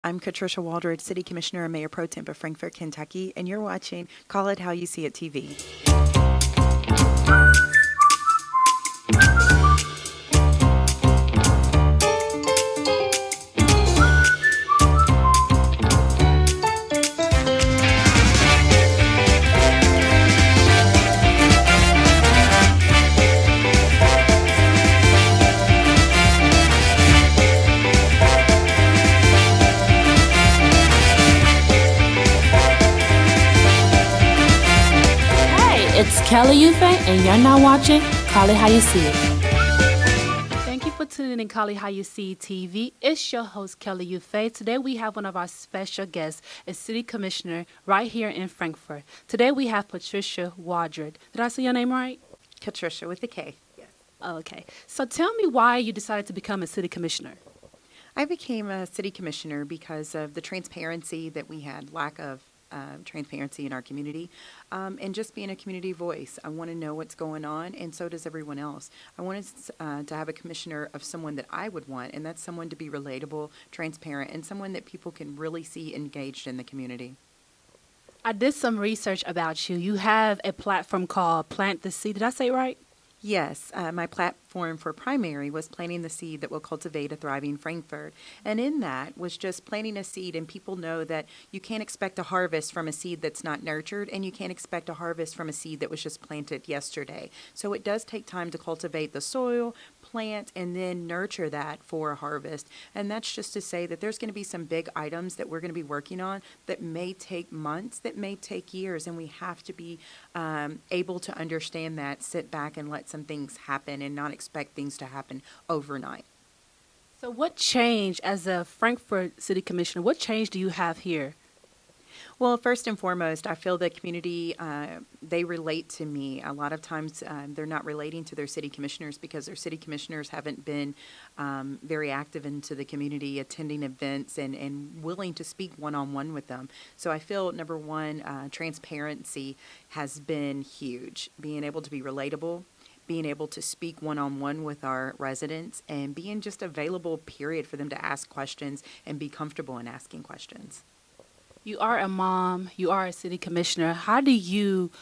I'm Katrisha Waldridge, City Commissioner and Mayor ProTem of Frankfort, Kentucky, and you're watching Call It How You See It TV. It's Kelly Ufe, and you're now watching Call It How You See It. Thank you for tuning in Call It How You See It TV. It's your host, Kelly Ufe. Today we have one of our special guests, a city commissioner right here in Frankfort. Today we have Patricia Waldridge. Did I say your name right? Katrisha with a K. Yes. Okay. So tell me why you decided to become a city commissioner. I became a city commissioner because of the transparency that we had, lack of transparency in our community, and just being a community voice. I want to know what's going on, and so does everyone else. I wanted to have a commissioner of someone that I would want, and that's someone to be relatable, transparent, and someone that people can really see engaged in the community. I did some research about you. You have a platform called Plant the Seed. Did I say it right? Yes, my platform for primary was planting the seed that will cultivate a thriving Frankfurt. And in that was just planting a seed, and people know that you can't expect a harvest from a seed that's not nurtured, and you can't expect a harvest from a seed that was just planted yesterday. So it does take time to cultivate the soil, plant, and then nurture that for a harvest. And that's just to say that there's going to be some big items that we're going to be working on that may take months, that may take years, and we have to be able to understand that, sit back and let some things happen and not expect things to happen overnight. So what change as a Frankfort City Commissioner, what change do you have here? Well, first and foremost, I feel the community, they relate to me. A lot of times they're not relating to their city commissioners because their city commissioners haven't been very active into the community, attending events and willing to speak one-on-one with them. So I feel, number one, transparency has been huge. Being able to be relatable, being able to speak one-on-one with our residents, and being just available, period, for them to ask questions and be comfortable in asking questions. You are a mom, you are a city commissioner. How do you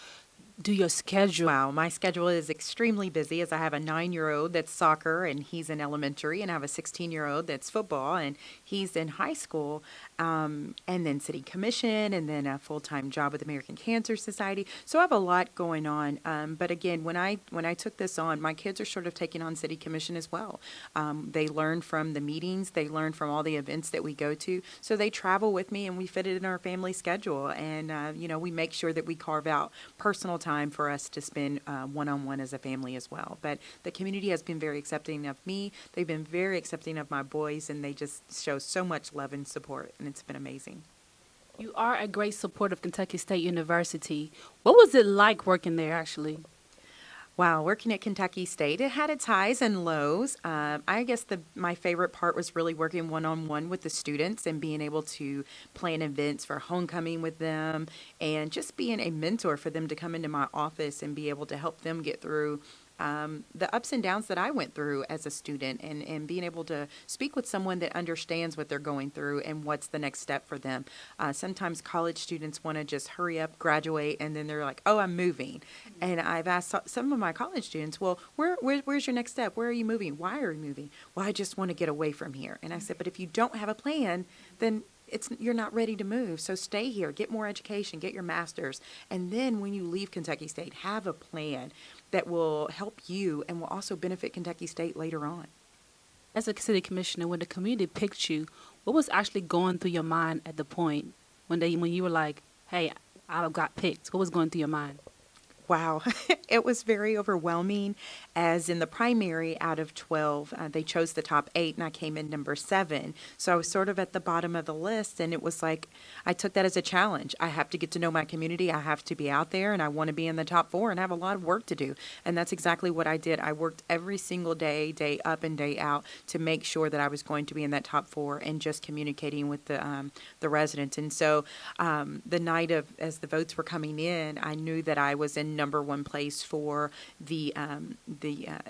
do your schedule? Wow, my schedule is extremely busy as I have a 9-year-old that's soccer and he's in elementary, and I have a 16-year-old that's football and he's in high school, and then city commission, and then a full-time job with American Cancer Society. So I have a lot going on. But again, when I took this on, my kids are sort of taking on city commission as well. They learn from the meetings, they learn from all the events that we go to. So they travel with me, and we fit it in our family schedule. And we make sure that we carve out personal time for us to spend one-on-one as a family as well. But the community has been very accepting of me. They've been very accepting of my boys, and they just show so much love and support, and it's been amazing. You are a great supporter of Kentucky State University. What was it like working there, actually? Wow, working at Kentucky State, it had its highs and lows. I guess my favorite part was really working one-on-one with the students and being able to plan events for homecoming with them, and just being a mentor for them to come into my office and be able to help them get through the ups and downs that I went through as a student, and being able to speak with someone that understands what they're going through and what's the next step for them. Sometimes college students want to just hurry up, graduate, and then they're like, oh, I'm moving. And I've asked some of my college students, well, where's your next step? Where are you moving? Why are you moving? Well, I just want to get away from here. And I said, but if you don't have a plan, then you're not ready to move. So stay here, get more education, get your master's. And then when you leave Kentucky State, have a plan that will help you and will also benefit Kentucky State later on. As a city commissioner, when the community picked you, what was actually going through your mind at the point when you were like, hey, I got picked? What was going through your mind? Wow, it was very overwhelming, as in the primary out of 12, they chose the top 8, and I came in number 7. So I was sort of at the bottom of the list, and it was like, I took that as a challenge. I have to get to know my community. I have to be out there, and I want to be in the top 4, and I have a lot of work to do. And that's exactly what I did. I worked every single day, day up and day out, to make sure that I was going to be in that top 4 and just communicating with the residents. And so the night as the votes were coming in, I knew that I was in number one place for the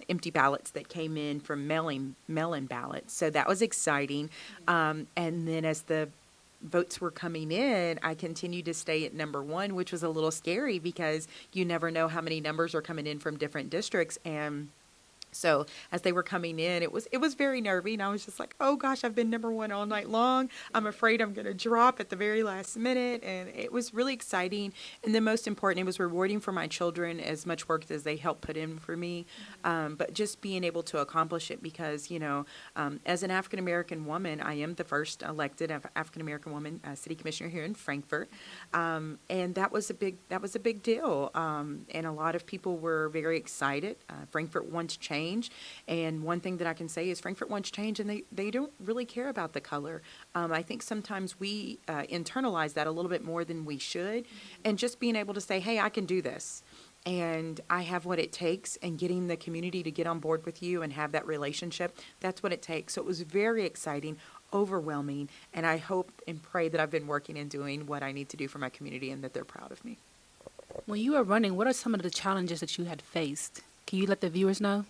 empty ballots that came in from mail-in ballots. So that was exciting. And then as the votes were coming in, I continued to stay at number one, which was a little scary because you never know how many numbers are coming in from different districts. And so as they were coming in, it was very nervy, and I was just like, oh gosh, I've been number one all night long. I'm afraid I'm going to drop at the very last minute, and it was really exciting. And then most important, it was rewarding for my children as much work as they helped put in for me, but just being able to accomplish it because, as an African American woman, I am the first elected African American woman city commissioner here in Frankfort, and that was a big deal. And a lot of people were very excited. Frankfort wants change. And one thing that I can say is Frankfort wants change, and they don't really care about the color. I think sometimes we internalize that a little bit more than we should. And just being able to say, hey, I can do this. And I have what it takes, and getting the community to get on board with you and have that relationship, that's what it takes. So it was very exciting, overwhelming, and I hope and pray that I've been working and doing what I need to do for my community and that they're proud of me. When you were running, what are some of the challenges that you had faced? Can you let the viewers know?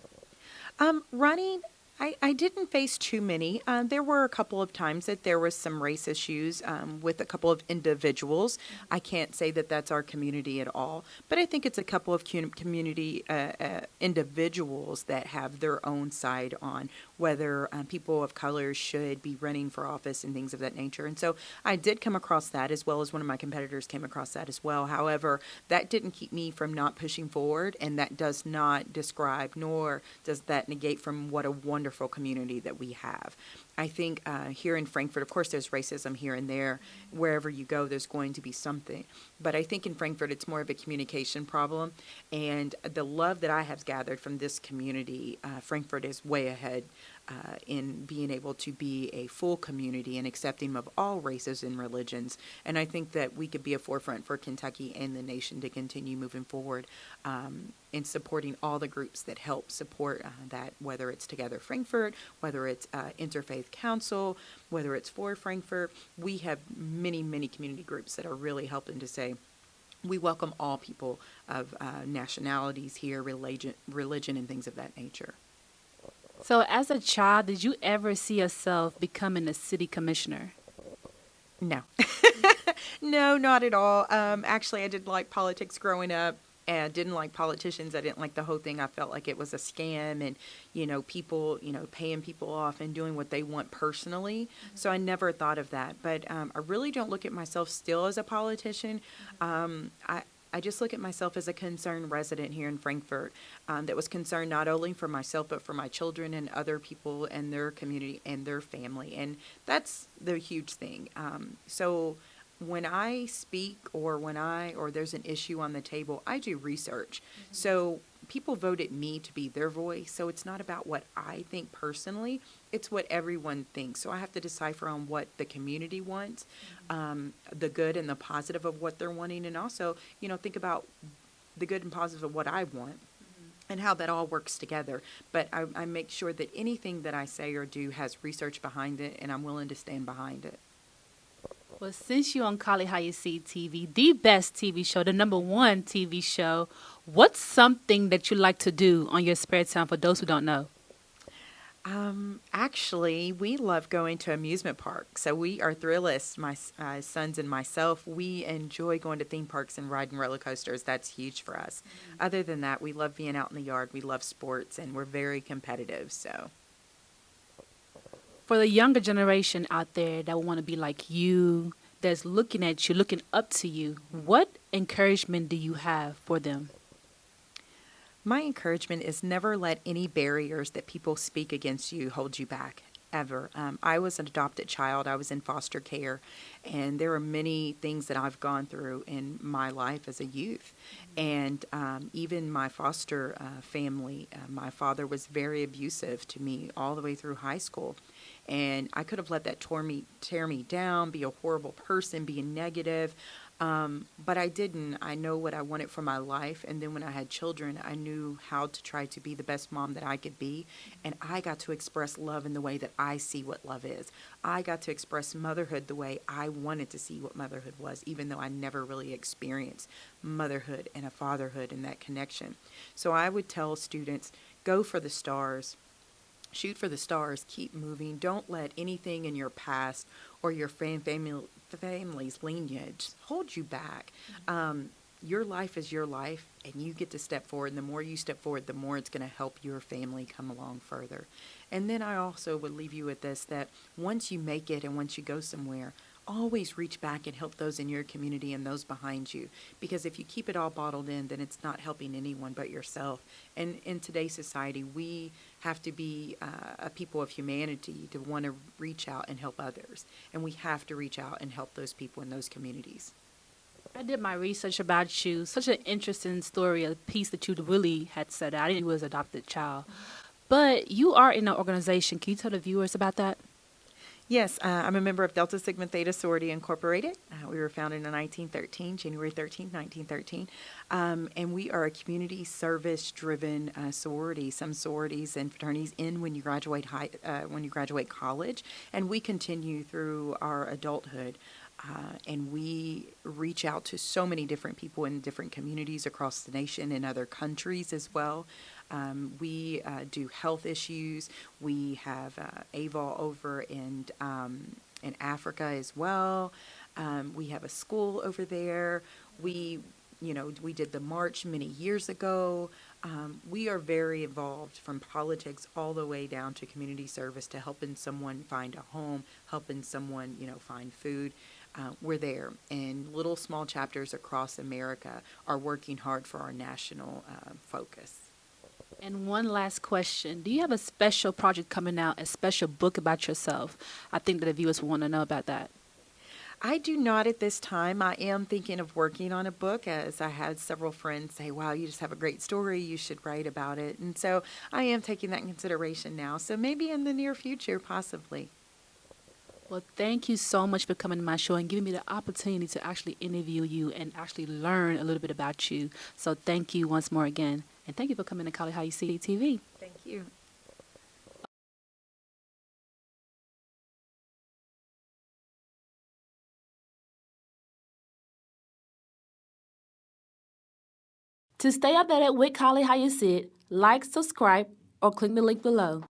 Running, I didn't face too many. There were a couple of times that there was some race issues with a couple of individuals. I can't say that that's our community at all, but I think it's a couple of community individuals that have their own side on whether people of color should be running for office and things of that nature. And so I did come across that, as well as one of my competitors came across that as well. However, that didn't keep me from not pushing forward, and that does not describe nor does that negate from what a wonderful community that we have. I think here in Frankfort, of course, there's racism here and there. Wherever you go, there's going to be something. But I think in Frankfort, it's more of a communication problem. And the love that I have gathered from this community, Frankfort is way ahead in being able to be a full community and accepting of all races and religions. And I think that we could be a forefront for Kentucky and the nation to continue moving forward in supporting all the groups that help support that, whether it's Together Frankfort, whether it's Interfaith Council, whether it's For Frankfort. We have many, many community groups that are really helping to say, we welcome all people of nationalities here, religion, and things of that nature. So as a child, did you ever see yourself becoming a city commissioner? No. No, not at all. Actually, I didn't like politics growing up. And I didn't like politicians. I didn't like the whole thing. I felt like it was a scam and, people, paying people off and doing what they want personally. So I never thought of that. But I really don't look at myself still as a politician. I just look at myself as a concerned resident here in Frankfort that was concerned not only for myself, but for my children and other people and their community and their family. And that's the huge thing. So when I speak or there's an issue on the table, I do research. So people voted me to be their voice. So it's not about what I think personally. It's what everyone thinks. So I have to decipher on what the community wants, the good and the positive of what they're wanting. And also, think about the good and positive of what I want and how that all works together. But I make sure that anything that I say or do has research behind it, and I'm willing to stand behind it. Well, since you're on Call It How You See TV, the best TV show, the number one TV show, what's something that you like to do on your spare time for those who don't know? Actually, we love going to amusement parks. So we are thrillists, my sons and myself. We enjoy going to theme parks and riding roller coasters. That's huge for us. Other than that, we love being out in the yard. We love sports, and we're very competitive. So for the younger generation out there that want to be like you, that's looking at you, looking up to you, what encouragement do you have for them? My encouragement is never let any barriers that people speak against you hold you back, ever. I was an adopted child. I was in foster care, and there are many things that I've gone through in my life as a youth. And even my foster family, my father was very abusive to me all the way through high school. And I could have let that tear me down, be a horrible person, be negative. But I didn't. I know what I wanted for my life. And then when I had children, I knew how to try to be the best mom that I could be. And I got to express love in the way that I see what love is. I got to express motherhood the way I wanted to see what motherhood was, even though I never really experienced motherhood and a fatherhood and that connection. So I would tell students, go for the stars. Shoot for the stars, keep moving. Don't let anything in your past or your family's lineage hold you back. Your life is your life, and you get to step forward. And the more you step forward, the more it's going to help your family come along further. And then I also would leave you with this, that once you make it and once you go somewhere, always reach back and help those in your community and those behind you. Because if you keep it all bottled in, then it's not helping anyone but yourself. And in today's society, we have to be a people of humanity to want to reach out and help others. And we have to reach out and help those people in those communities. I did my research about you. Such an interesting story, a piece that you really had said. I didn't know you was an adopted child. But you are in an organization. Can you tell the viewers about that? Yes, I'm a member of Delta Sigma Theta Sorority Incorporated. We were founded in 1913, January 13th, 1913. And we are a community service-driven sorority. Some sororities and fraternities end when you graduate when you graduate college, and we continue through our adulthood. And we reach out to so many different people in different communities across the nation and other countries as well. We do health issues. We have AVOL over in Africa as well. We have a school over there. We did the march many years ago. We are very involved from politics all the way down to community service to helping someone find a home, helping someone, find food. We're there, and little small chapters across America are working hard for our national focus. And one last question. Do you have a special project coming out, a special book about yourself? I think that the viewers will want to know about that. I do not at this time. I am thinking of working on a book, as I had several friends say, wow, you just have a great story. You should write about it. And so I am taking that in consideration now. So maybe in the near future, possibly. Well, thank you so much for coming to my show and giving me the opportunity to actually interview you and actually learn a little bit about you. So thank you once more again. And thank you for coming to Cali How You See TV. Thank you. To stay updated with Cali How You See It, like, subscribe, or click the link below.